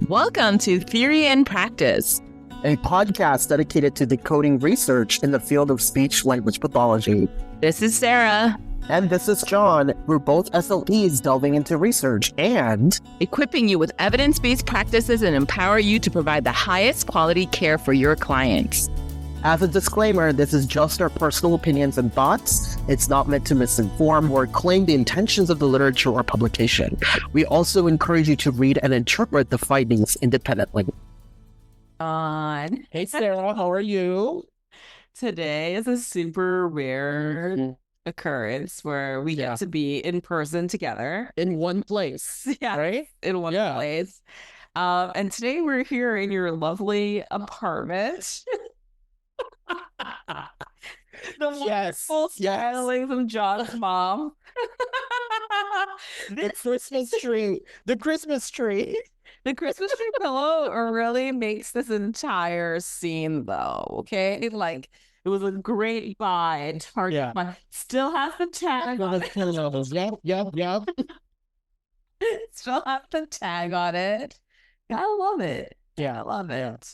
Welcome to Theory and Practice, a podcast dedicated to decoding research in the field of speech-language pathology. This is Sarah. And this is John. We're both SLPs delving into research and equipping you with evidence-based practices and empower you to provide the highest quality care for your clients. As a disclaimer, this is just our personal opinions and thoughts. It's not meant to misinform or claim the intentions of the literature or publication. We also encourage you to read and interpret the findings independently. Hey Sarah, how are you? Today is a super rare occurrence where we get to be in person together. In one place. Yeah, right? In one place. And today we're here in your lovely apartment. The wonderful styling from John's mom. The Christmas tree. The Christmas tree pillow really makes this entire scene, though. Okay, like it was a great buy. Target still has the tag on it. Yep. Still have the tag on it. I love it. Yeah, I love it.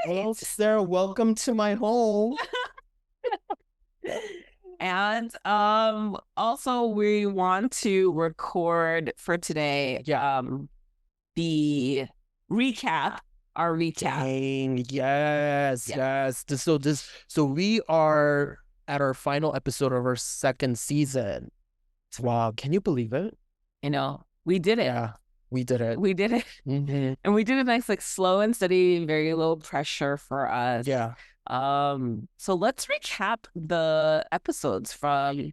Right. Well, Sarah, welcome to my home. And also we want to record for today the recap. Our recap. Yes. So we are at our final episode of our second season. Wow, can you believe it? You know, we did it. Yeah, we did it. Mm-hmm. And we did it nice, like slow and steady, very low pressure for us. Yeah. So let's recap the episodes from.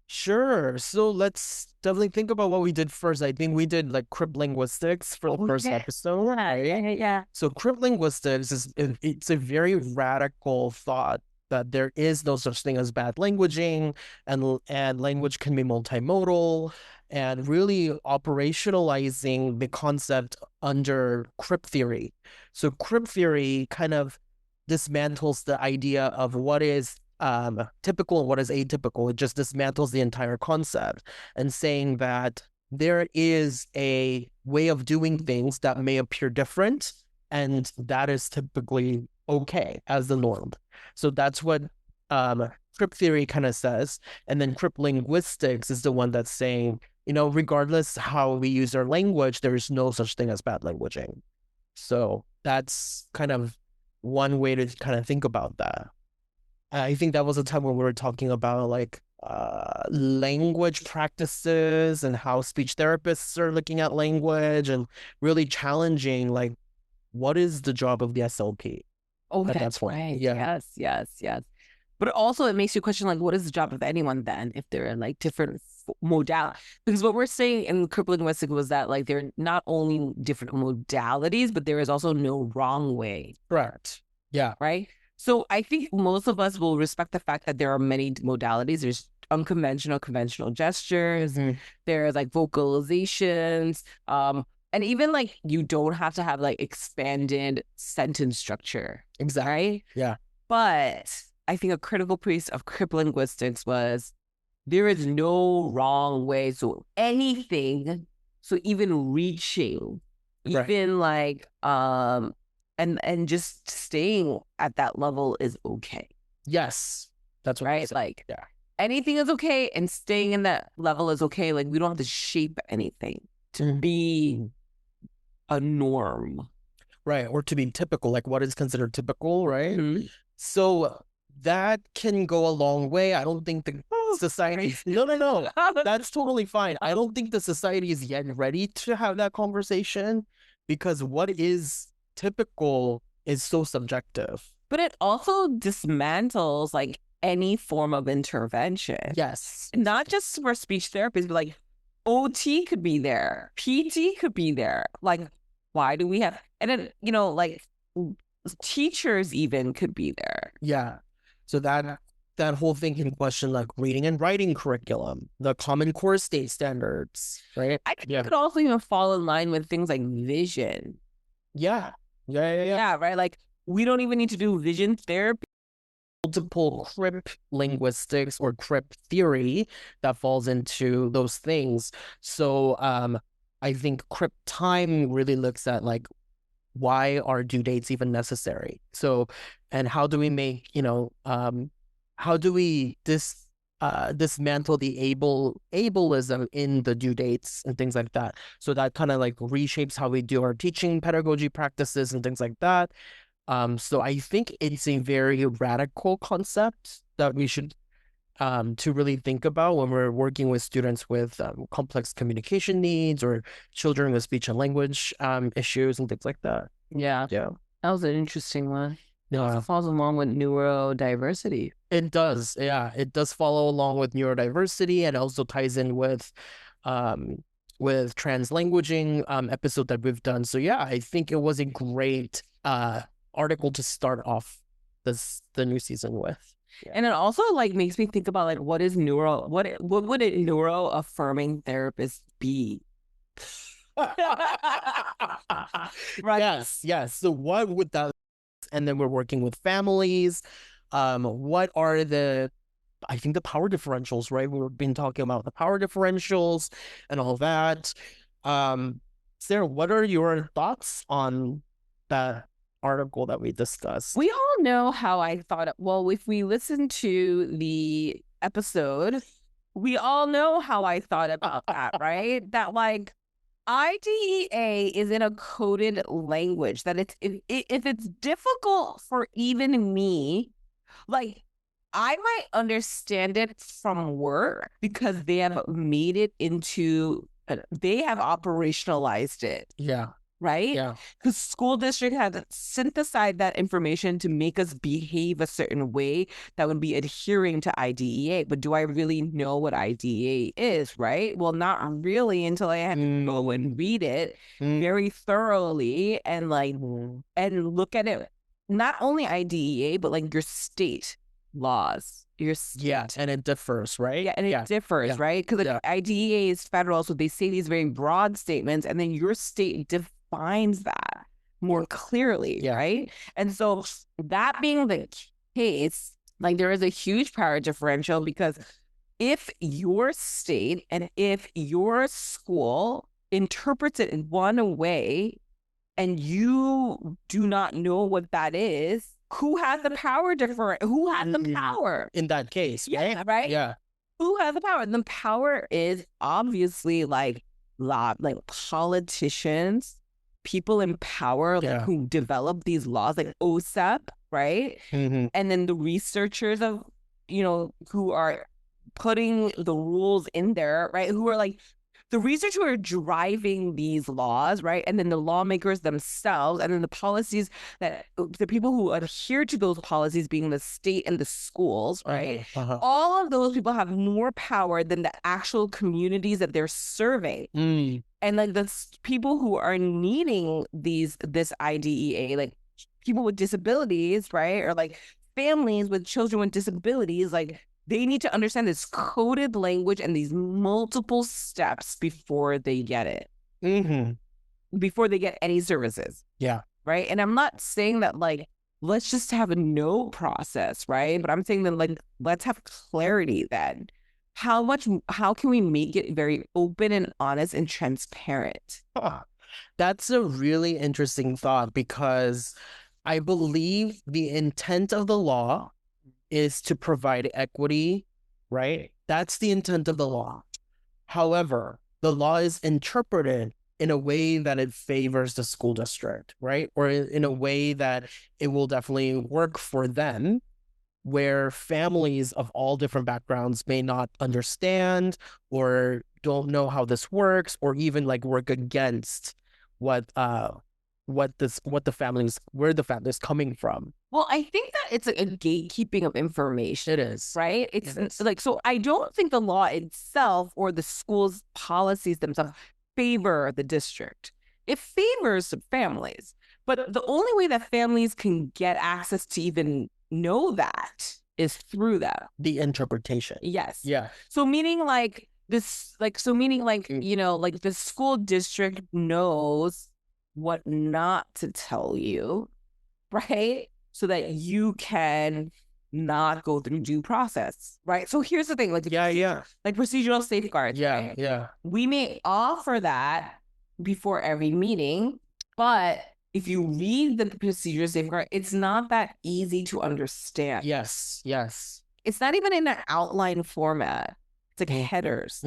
Sure. So let's definitely think about what we did first. I think we did like Crip Linguistics for the first episode. Yeah. So Crip Linguistics it's a very radical thought that there is no such thing as bad languaging, and language can be multimodal, and really operationalizing the concept under Crip theory. So Crip theory kind of dismantles the idea of what is typical and what is atypical. It just dismantles the entire concept and saying that there is a way of doing things that may appear different, and that is typically okay as the norm. So that's what Crip theory kind of says. And then Crip Linguistics is the one that's saying, regardless how we use our language, there is no such thing as bad languaging. So that's kind of one way to kind of think about that. I think that was a time when we were talking about like language practices and how speech therapists are looking at language and really challenging like what is the job of the SLP. Oh, that's right. Yeah. Yes. But also it makes you question like what is the job of anyone then if they're in like different modalities? Because what we're saying in Crip Linguistics was that like there are not only different modalities, but there is also no wrong way. Correct. Yeah. Right? So I think most of us will respect the fact that there are many modalities. There's unconventional, conventional gestures. Mm-hmm. There's like vocalizations. And even like you don't have to have like expanded sentence structure. Exactly. Right? Yeah. But I think a critical piece of Crip Linguistics was there is no wrong way. So anything, so even reaching, even like and just staying at that level is okay. Yes. That's what right. Like anything is okay, and staying in that level is okay. Like we don't have to shape anything to be a norm. Right. Or to be typical, like what is considered typical, right? Mm-hmm. So that can go a long way. I don't think the society... No. That's totally fine. I don't think the society is yet ready to have that conversation because what is typical is so subjective. But it also dismantles like any form of intervention. Yes. Not just for speech therapists, but like OT could be there. PT could be there. Like, why do we have... And then, like teachers even could be there. Yeah. So that whole thing can question like reading and writing curriculum, the Common Core state standards, right? I think it could also even fall in line with things like vision. Yeah, right? Like, we don't even need to do vision therapy. Multiple Crip linguistics or Crip theory that falls into those things. So I think Crip time really looks at like why are due dates even necessary? So, and how do we make, how do we dismantle the ableism in the due dates and things like that? So that kind of like reshapes how we do our teaching pedagogy practices and things like that. So I think it's a very radical concept that we should to really think about when we're working with students with complex communication needs or children with speech and language issues and things like that. Yeah. Yeah. That was an interesting one. Yeah. It falls along with neurodiversity. It does. Yeah. It does follow along with neurodiversity and also ties in with translanguaging episode that we've done. So yeah, I think it was a great article to start off the new season with. Yeah. And it also like makes me think about like what would a neuro affirming therapist be? Right. Yes. So what would that? And then we're working with families. What are I think the power differentials, right? We've been talking about the power differentials and all that. Sarah, what are your thoughts on that article that we discussed? We all know how I thought, well, if we listen to the episode, we all know how I thought about that, right? That like IDEA is in a coded language that if it's difficult for even me, like I might understand it from work because they have made it into, they have operationalized it. Yeah. Right? Yeah. Because school district has synthesized that information to make us behave a certain way that would be adhering to IDEA. But do I really know what IDEA is, right? Well, not really until I have to go and read it very thoroughly and like and look at it. Not only IDEA, but like your state laws. Yeah, and it differs, right? Yeah, and it differs, right? Because like, IDEA is federal, so they say these very broad statements, and then your state defines that more clearly, right? And so that being the case, like there is a huge power differential because if your state and if your school interprets it in one way and you do not know what that is, who has the power who has the power in that case? Yeah, right? Yeah. Who has the power? The power is obviously like politicians, people in power who develop these laws, like OSEP, right? And then the researchers of, who are putting the rules in there, right? Who are like the researchers who are driving these laws, right? And then the lawmakers themselves, and then the policies that the people who adhere to those policies being the state and the schools, right? All of those people have more power than the actual communities that they're serving. And like the people who are needing this IDEA, like people with disabilities, right? Or like families with children with disabilities, like they need to understand this coded language and these multiple steps before they get it. Before they get any services. Yeah. Right. And I'm not saying that like, let's just have a no process, right? But I'm saying that like, let's have clarity then. How can we make it very open and honest and transparent? That's a really interesting thought because I believe the intent of the law is to provide equity, right? That's the intent of the law. However, the law is interpreted in a way that it favors the school district, right? Or in a way that it will definitely work for them, where families of all different backgrounds may not understand or don't know how this works, or even like work against where the family's coming from. Well, I think that it's a gatekeeping of information. It is. Right? It's like, so I don't think the law itself or the school's policies themselves favor the district. It favors families. But the only way that families can get access to even know that is through that. The interpretation. Yes. Yeah. So meaning like this, like, so meaning like, like the school district knows what not to tell you, right? So that you can not go through due process, right? So here's the thing, like like procedural safeguards. Yeah, right? yeah. We may offer that before every meeting, but if you read the procedure safeguard, it's not that easy to understand. Yes. It's not even in an outline format. It's like headers,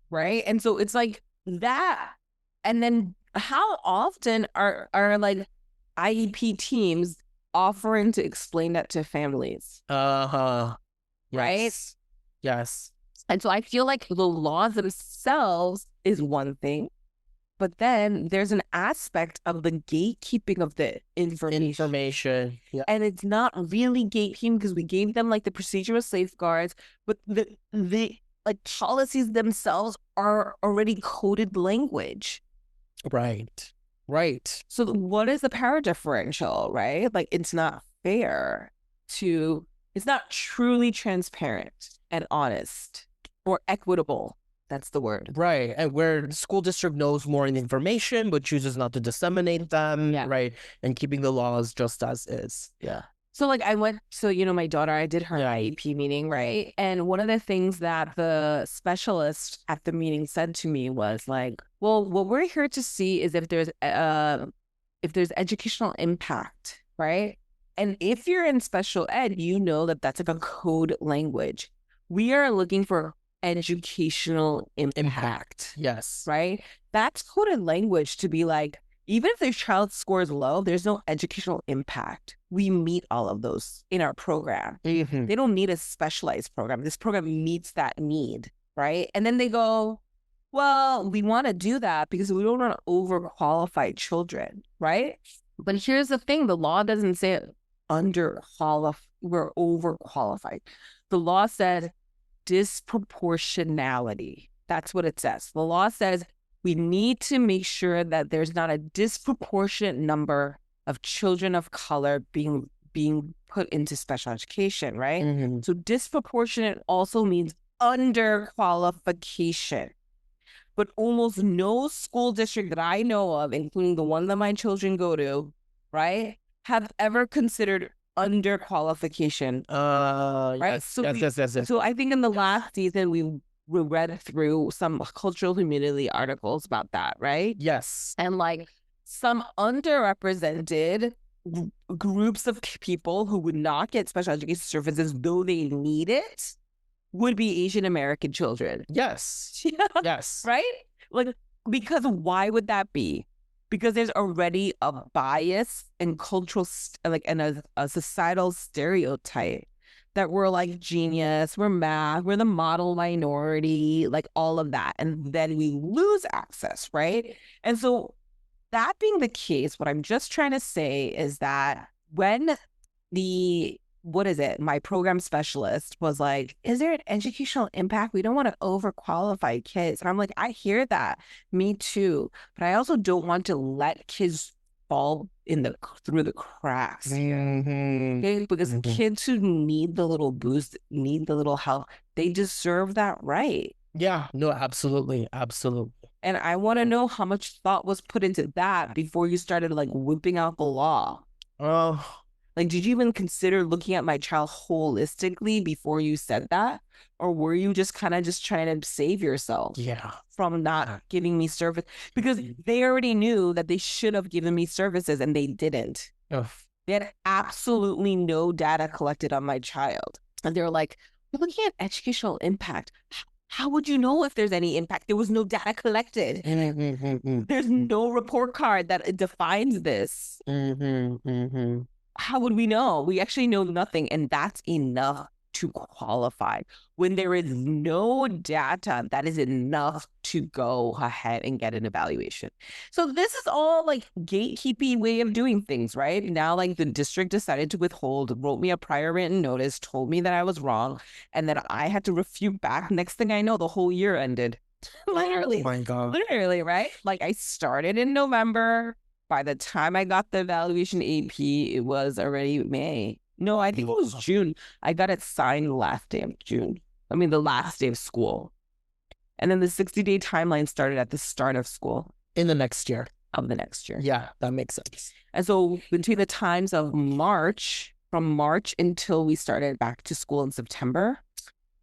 right? And so it's like that. And then how often are like IEP teams offering to explain that to families? Right? Yes. And so I feel like the laws themselves is one thing, but then there's an aspect of the gatekeeping of the information. Yeah. And it's not really gatekeeping because we gave them like the procedural safeguards, but the like policies themselves are already coded language. Right. So what is the power differential, right? Like it's not fair to, it's not truly transparent and honest or equitable. That's the word. Right. And where the school district knows more information, but chooses not to disseminate them, right? And keeping the laws just as is. Yeah. So like my daughter, I did her IEP meeting, right? And one of the things that the specialist at the meeting said to me was like, well, what we're here to see is if there's educational impact, right? And if you're in special ed, you know that that's like a code language. We are looking for educational impact. Yes. Right? That's coded language to be like, even if their child scores low, there's no educational impact. We meet all of those in our program. They don't need a specialized program. This program meets that need, right? And then they go, well, we want to do that because we don't want to overqualify children, right? But here's the thing. The law doesn't say we're overqualified. The law said disproportionality. That's what it says. The law says we need to make sure that there's not a disproportionate number of children of color being put into special education, right? So disproportionate also means underqualification. But almost no school district that I know of, including the one that my children go to, right, have ever considered underqualification. Right? Yes. So I think in the last season, we read through some cultural humility articles about that, right? Yes. And like some underrepresented groups of people who would not get special education services, though they need it, would be Asian American children. Yes. Yes. Right? Like, because why would that be? Because there's already a bias and cultural, and a societal stereotype that we're like genius, we're math, we're the model minority, like all of that. And then we lose access, right? And so that being the case, what I'm just trying to say is that when my program specialist was like, is there an educational impact? We don't want to overqualify kids. And I'm like, I hear that. Me too. But I also don't want to let kids fall through the cracks. Okay? Because kids who need the little boost, need the little help, they deserve that right. Yeah, no, absolutely. And I want to know how much thought was put into that before you started like whipping out the law. Like, did you even consider looking at my child holistically before you said that? Or were you just kind of just trying to save yourself from not giving me service? Because they already knew that they should have given me services and they didn't. They had absolutely no data collected on my child. And they were like, we're looking at educational impact. How would you know if there's any impact? There was no data collected. There's no report card that defines this. How would we know? We actually know nothing, and that's enough to qualify. When there is no data, that is enough to go ahead and get an evaluation. So this is all like gatekeeping way of doing things, right? Now, like the district decided to withhold, wrote me a prior written notice, told me that I was wrong, and that I had to refute back. Next thing I know, the whole year ended. Literally. Oh my God. Literally, right? Like I started in November. By the time I got the evaluation AP, it was already May. No, I think it was June. I got it signed the last day of June. I mean, the last day of school. And then the 60-day timeline started at the start of school. In the next year. Of the next year. Yeah, that makes sense. And so between the times of March, from March until we started back to school in September,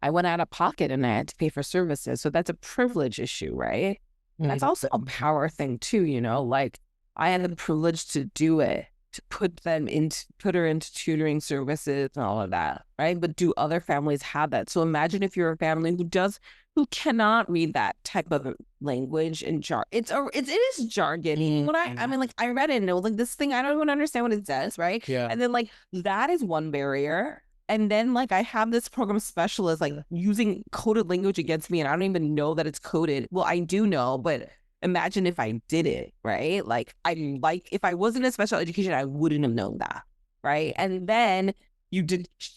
I went out of pocket and I had to pay for services. So that's a privilege issue, right? That's also a power thing too, you know, like, I had the privilege to do it, to put her into tutoring services and all of that, right? But do other families have that? So imagine if you're a family who cannot read that type of language and it is jargon. When I mean, like, I read it and it was like, this thing, I don't even understand what it says, right? Yeah. And then, like, that is one barrier. And then, like, I have this program specialist, like, using coded language against me, and I don't even know that it's coded. Well, I do know, but imagine if I did it, right? Like, if I wasn't in special education, I wouldn't have known that, right? And then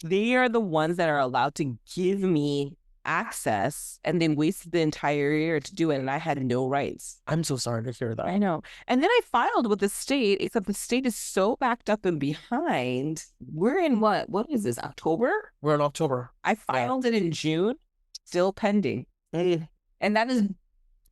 they are the ones that are allowed to give me access, and then wasted the entire year to do it, and I had no rights. I'm so sorry to hear that. I know. And then I filed with the state, except the state is so backed up and behind. We're in what is this, October? We're in October. I filed it in June, still pending. And that is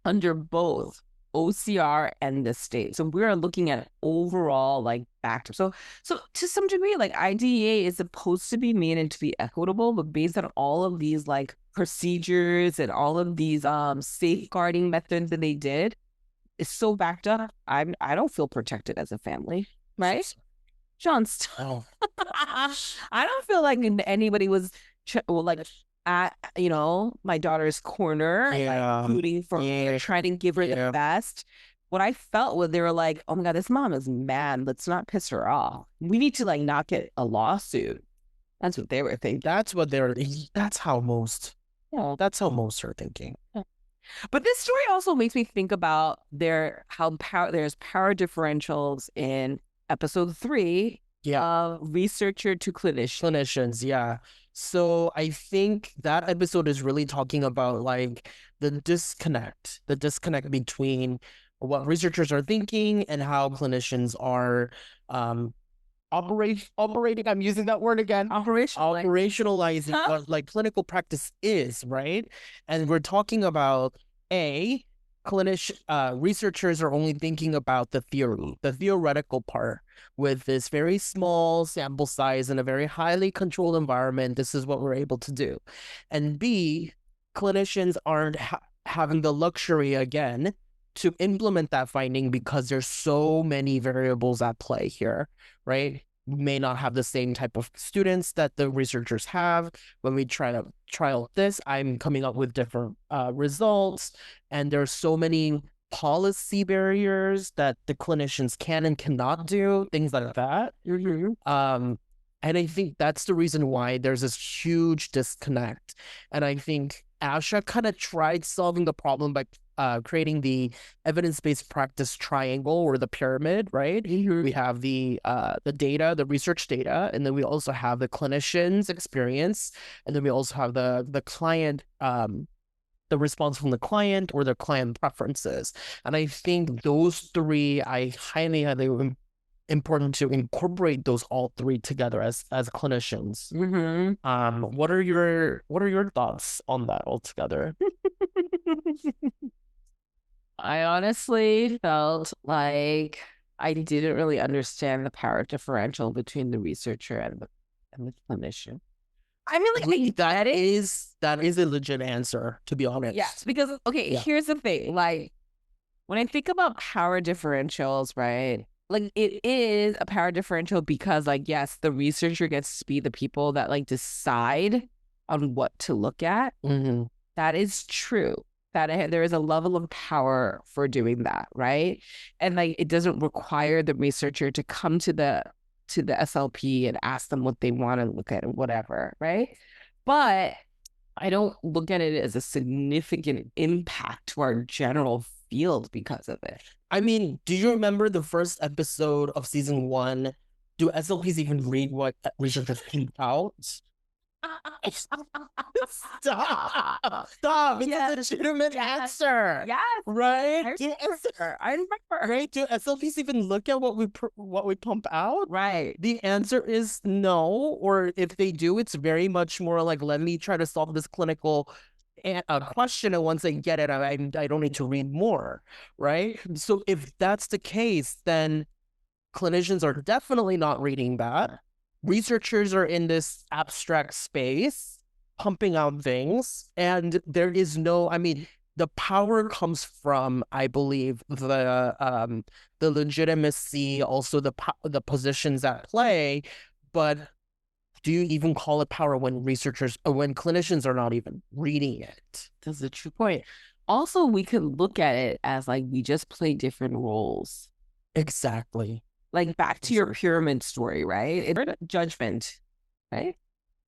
under both OCR and the state. So we're looking at overall, like, backed up. So to some degree, like, IDEA is supposed to be made into the equitable, but based on all of these, like, procedures and all of these safeguarding methods that they did, it's so backed up. I don't feel protected as a family, right? Johnston. I don't feel like anybody was at, my daughter's corner, like, rooting for her, trying to give her the best. What I felt was they were like, oh my God, this mom is mad. Let's not piss her off. We need to, like, not get a lawsuit. That's what they were thinking. That's how most are thinking. Yeah. But this story also makes me think about there's power differentials in episode 3. Yeah. Researcher to clinician. Clinicians, yeah. So I think that episode is really talking about, like, the disconnect between what researchers are thinking and how clinicians are operating. I'm using that word again. Operationalizing what, like, clinical practice is, right? And we're talking about researchers are only thinking about the theoretical part. With this very small sample size in a very highly controlled environment, this is what we're able to do. And B, clinicians aren't having the luxury, again, to implement that finding because there's so many variables at play here, right? We may not have the same type of students that the researchers have. When we trial this, I'm coming up with different results, and there's so many policy barriers that the clinicians can and cannot do, things like that. And I think that's the reason why there's this huge disconnect. And I think ASHA kind of tried solving the problem by creating the evidence-based practice triangle, or the pyramid, right? We have the data, the research data, and then we also have the clinician's experience, and then we also have the client, the response from the client, or the client preferences. And I think those three, I highly important to incorporate those all three together as clinicians. What are your thoughts on that altogether? I honestly felt like I didn't really understand the power differential between the researcher and the clinician. I mean, like, that is a legit answer, to be honest. Yes, because here's the thing. Like, when I think about power differentials, right? Like, it is a power differential because, like, yes, the researcher gets to be the people that, like, decide on what to look at. That is true. That there is a level of power for doing that, right? And, like, it doesn't require the researcher to come to the SLP and ask them what they want to look at or whatever, right? But I don't look at it as a significant impact to our general field because of it. I mean, do you remember the first episode of season 1? Do SLPs even read what researchers point out? Stop! It's a legitimate answer. Yes, right. I remember. Right? Do SLPs even look at what we pump out? Right. The answer is no. Or if they do, it's very much more like, let me try to solve this clinical question, and once I get it, I don't need to read more. Right. So if that's the case, then clinicians are definitely not reading that. Researchers are in this abstract space, pumping out things, and there is no, I mean, the power comes from, I believe, the legitimacy, also the positions at play. But do you even call it power when clinicians are not even reading it? That's a true point. Also, we could look at it as like we just play different roles. Exactly. Like back to your pyramid story, right? It's judgment, right?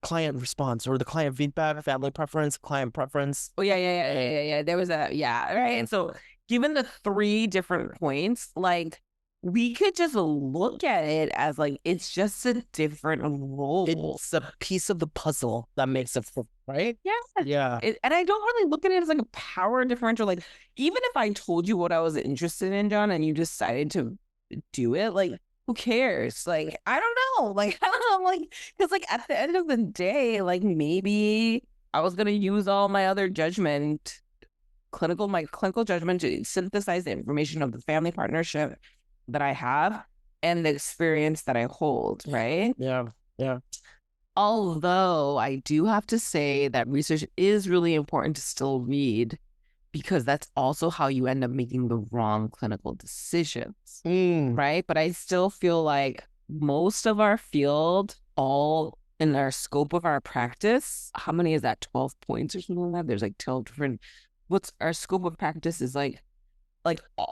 Client response or the client feedback, family preference, client preference. Oh yeah. There was right. And so given the 3 different points, like we could just look at it as like it's just a different role. It's a piece of the puzzle that makes it, right? Yeah. And I don't really look at it as like a power differential. Like even if I told you what I was interested in, John, and you decided to do it, like who cares? Like I don't know. Like I don't know. Like because like at the end of the day, like maybe I was gonna use all my other judgment, my clinical judgment to synthesize the information of the family partnership that I have and the experience that I hold, right? Yeah. Although I do have to say that research is really important to still read because that's also how you end up making the wrong clinical decisions, right? But I still feel like most of our field, all in our scope of our practice, how many is that? 12 points or something like that? There's like 12 different, what's our scope of practice is like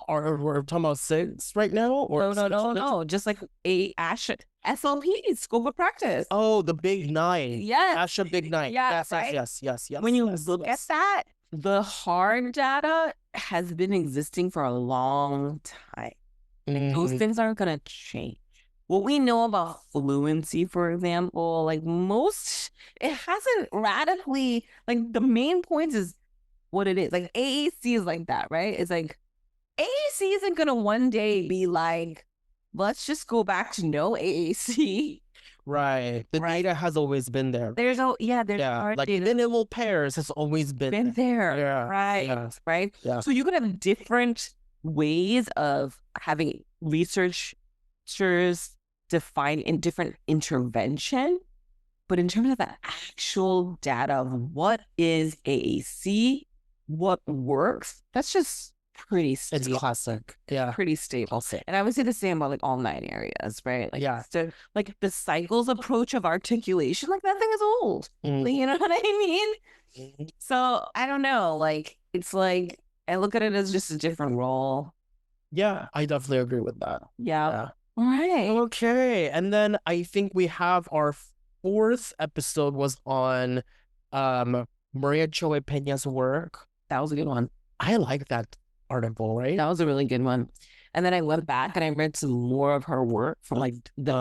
are we're talking about 6 right now? Or no. Just like SLP, scope of practice. Oh, the big 9. Yes. ASHA big 9. Yes, Yes. When you look at that, the hard data has been existing for a long time. Like, those things aren't going to change. What we know about fluency, for example, like it hasn't radically, like the main points is what it is. Like AAC is like that, right? It's like AAC isn't going to one day be like, let's just go back to no AAC. Right. The data has always been there. There's like data. Minimal pairs has always been there. Yeah. Right. Yeah. Right. Yeah. So you could have different ways of having researchers define in different intervention. But in terms of the actual data of what is AAC, what works, that's just pretty stable. It's classic. Yeah. Pretty stable. And I would say the same about like all 9 areas, right? Like, yeah. So like the cycles approach of articulation, like that thing is old. Like, you know what I mean? So I don't know. Like it's like I look at it as just a different role. Yeah, I definitely agree with that. Yeah. All right. Okay. And then I think we have our 4th episode was on Maria Choi Peña's work. That was a good one. I like that article, right? That was a really good one. And then I went back and I read some more of her work from like the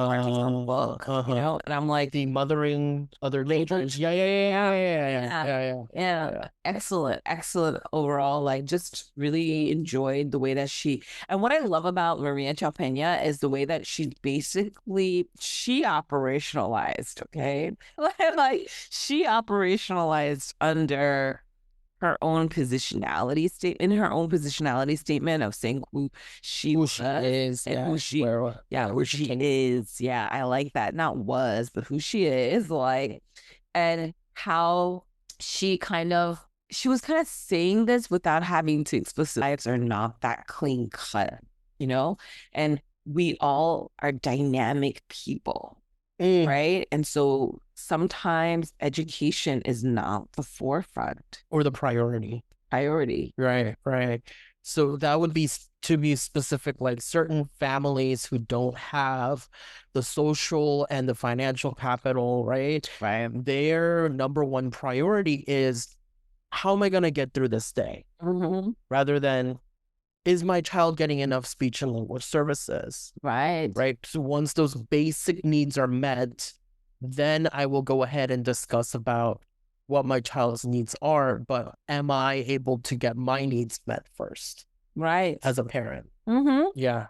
book, you know, and I'm like, the mothering other language. Yeah. Excellent overall. Like, just really enjoyed the way that and what I love about Maria Chalpena is the way that she operationalized, okay? Like, she operationalized under her own positionality statement of saying who she is and who she is. Yeah, I like that. Not was, but who she is, like, and how she was kind of saying this without having to explicitly. Lives are not that clean cut, you know, and we all are dynamic people. Right. And so sometimes education is not the forefront or the priority. Right. So that would be, to be specific, like certain families who don't have the social and the financial capital, right? Their number one priority is, how am I going to get through this day? Rather than, is my child getting enough speech and language services? Right. So once those basic needs are met, then I will go ahead and discuss about what my child's needs are, but am I able to get my needs met first? Right. As a parent. Yeah.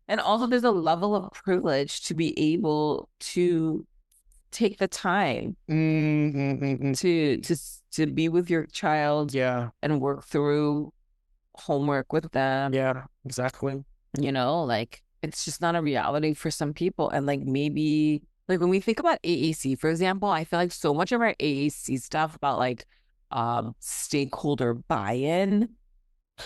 And also there's a level of privilege to be able to take the time to be with your child and work through homework with them. Yeah, exactly. You know, like it's just not a reality for some people. And like maybe like when we think about AAC, for example, I feel like so much of our AAC stuff about like stakeholder buy-in,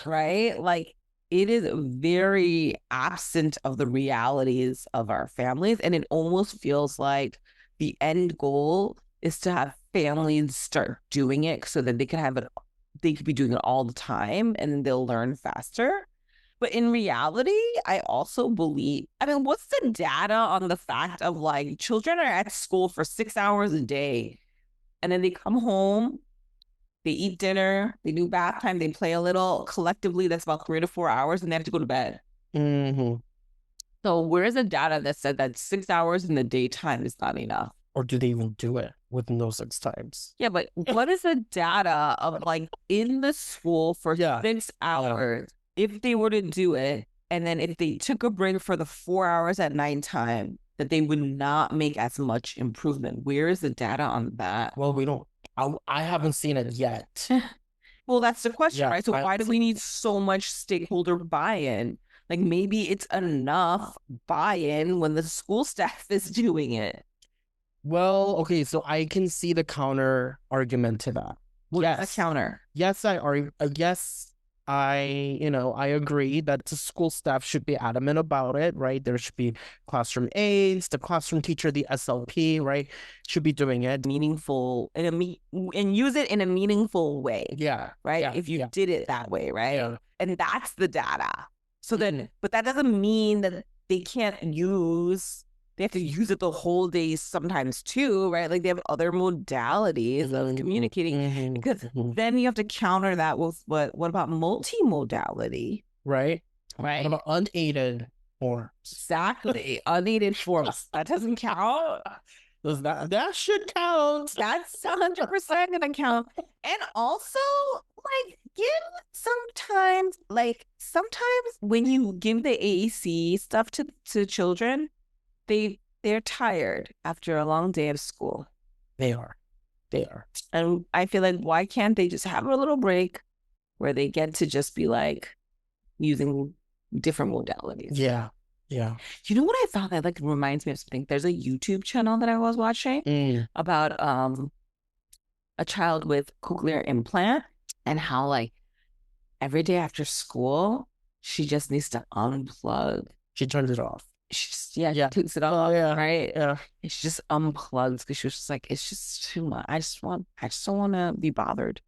right? Like it is very absent of the realities of our families. And it almost feels like the end goal is to have families start doing it so that they can have it, they could be doing it all the time and they'll learn faster. But in reality, I also believe, I mean, what's the data on the fact of like children are at school for 6 hours a day and then they come home, they eat dinner, they do bath time, they play a little. Collectively, that's about 3 to 4 hours, and they have to go to bed. Mm-hmm. So where's the data that said that 6 hours in the daytime is not enough? Or do they even do it within those 6 times? Yeah, but what is the data of like in the school for 6 hours if they were to do it, and then if they took a break for the 4 hours at nighttime, that they would not make as much improvement? Where is the data on that? Well, we don't. I haven't seen it yet. Well, that's the question, right? So why do we need so much stakeholder buy-in? Like maybe it's enough buy-in when the school staff is doing it. Well, okay, so I can see the counter argument to that. Yes, a counter. Yes, I agree that the school staff should be adamant about it, right? There should be classroom aides, the classroom teacher, the SLP, right? Should be doing it meaningful and use it in a meaningful way. Yeah. Right? Yeah, if you did it that way, right? Yeah. And that's the data. So then, but that doesn't mean that they can't use, they have to use it the whole day sometimes too, right? Like they have other modalities of communicating, because then you have to counter that with what about multimodality? Right. Right. What about unaided forms? Exactly. Unaided forms. That doesn't count. That should count. That's 100% gonna count. And also, like, sometimes when you give the AAC stuff to children, they're tired after a long day of school. They are. And I feel like, why can't they just have a little break where they get to just be like using different modalities? Yeah. You know what I found that like reminds me of something? There's a YouTube channel that I was watching about a child with cochlear implant, and how like every day after school she just needs to unplug. She turns it off. She takes it off. Right. Yeah. And she just unplugs because she was just like, it's just too much. I just don't want to be bothered.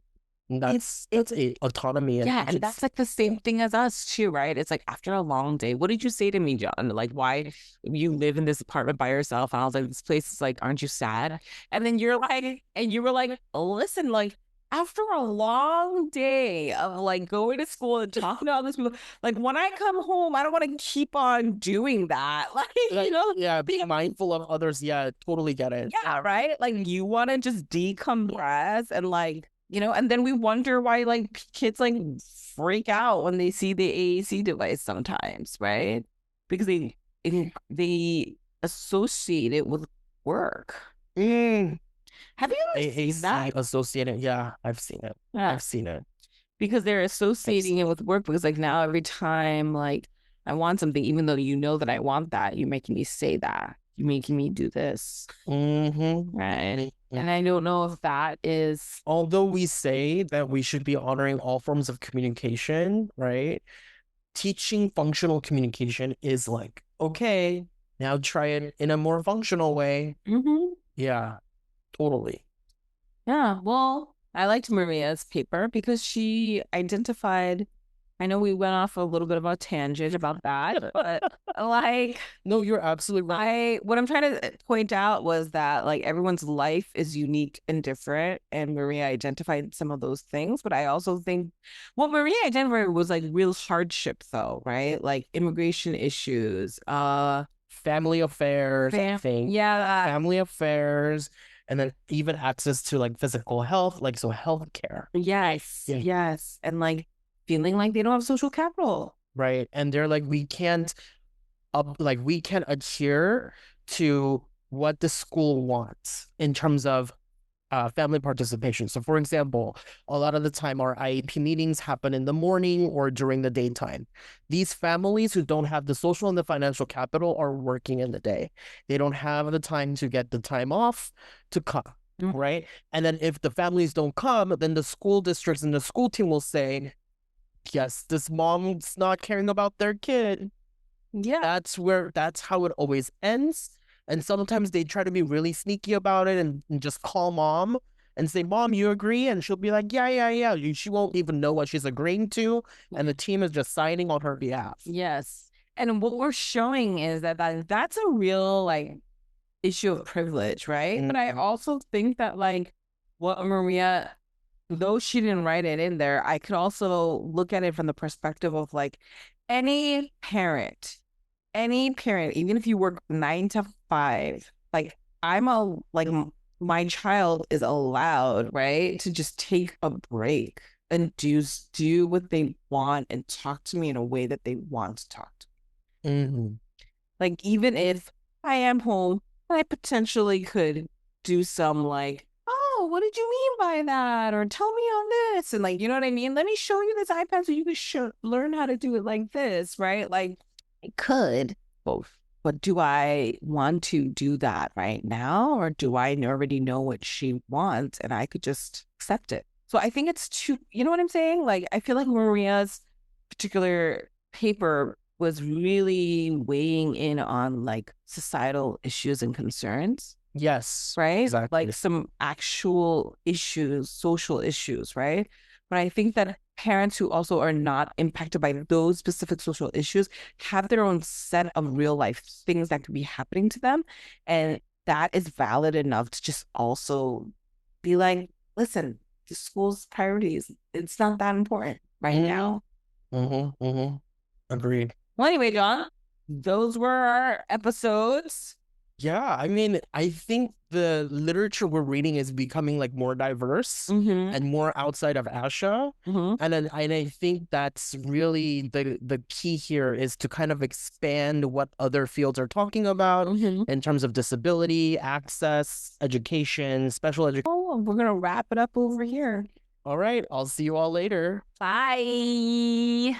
It's a autonomy. And that's like the same thing as us too, right? It's like after a long day. What did you say to me, John? Like, why you live in this apartment by yourself? And I was like, this place is like, aren't you sad? And then you were like, listen, like after a long day of like going to school and talking to all these people, like when I come home, I don't want to keep on doing that. Like, being mindful of others. Yeah, totally get it. Yeah, right. Like you want to just decompress and like, and then we wonder why like kids like freak out when they see the AAC device sometimes, right? Because they associate it with work. Have you ever seen that? Associated? Yeah, I've seen it. Yeah. I've seen it. Because they're associating it with work, because like now every time like I want something, even though you know that I want that, you're making me say that. You're making me do this. Right. And I don't know if that is... Although we say that we should be honoring all forms of communication, right? Teaching functional communication is like, okay, now try it in a more functional way. Yeah, totally. Yeah, well, I liked Maria's paper because she identified... I know we went off a little bit of a tangent about that, but like... No, you're absolutely right. What I'm trying to point out was that like everyone's life is unique and different, and Maria identified some of those things, but I also think what Maria identified was like real hardship though, right? Like immigration issues, family affairs, family affairs, and then even access to like physical health, like so healthcare. Yes. And like feeling like they don't have social capital. Right. And they're like, we can't adhere to what the school wants in terms of family participation. So for example, a lot of the time our IEP meetings happen in the morning or during the daytime. These families who don't have the social and the financial capital are working in the day. They don't have the time to get the time off to come. right? And then if the families don't come, then the school districts and the school team will say, yes, this mom's not caring about their kid. Yeah. That's how it always ends. And sometimes they try to be really sneaky about it and just call mom and say, Mom, you agree? And she'll be like, yeah, yeah, yeah. She won't even know what she's agreeing to. And the team is just signing on her behalf. Yes. And what we're showing is that's a real like issue of privilege, right? But I also think that like what Maria, though she didn't write it in there, I could also look at it from the perspective of like any parent, even if you work 9 to 5, like my child is allowed, right, to just take a break and do what they want and talk to me in a way that they want to talk to me. Like even if I am home, I potentially could do some like, oh, what did you mean by that? Or tell me on this. And like, you know what I mean? Let me show you this iPad so you can learn how to do it like this, right? Like I could both. But do I want to do that right now? Or do I already know what she wants and I could just accept it? So I think it's too, you know what I'm saying? Like, I feel like Maria's particular paper was really weighing in on like societal issues and concerns. Yes. Right? Exactly. Like some actual issues, social issues, right? But I think that parents who also are not impacted by those specific social issues have their own set of real life things that could be happening to them. And that is valid enough to just also be like, listen, the school's priorities, it's not that important right now. Agreed. Well, anyway, John, those were our episodes. Yeah, I mean, I think the literature we're reading is becoming like more diverse and more outside of ASHA. And I think that's really the key here is to kind of expand what other fields are talking about in terms of disability, access, education, special education. Oh, we're going to wrap it up over here. All right, I'll see you all later. Bye.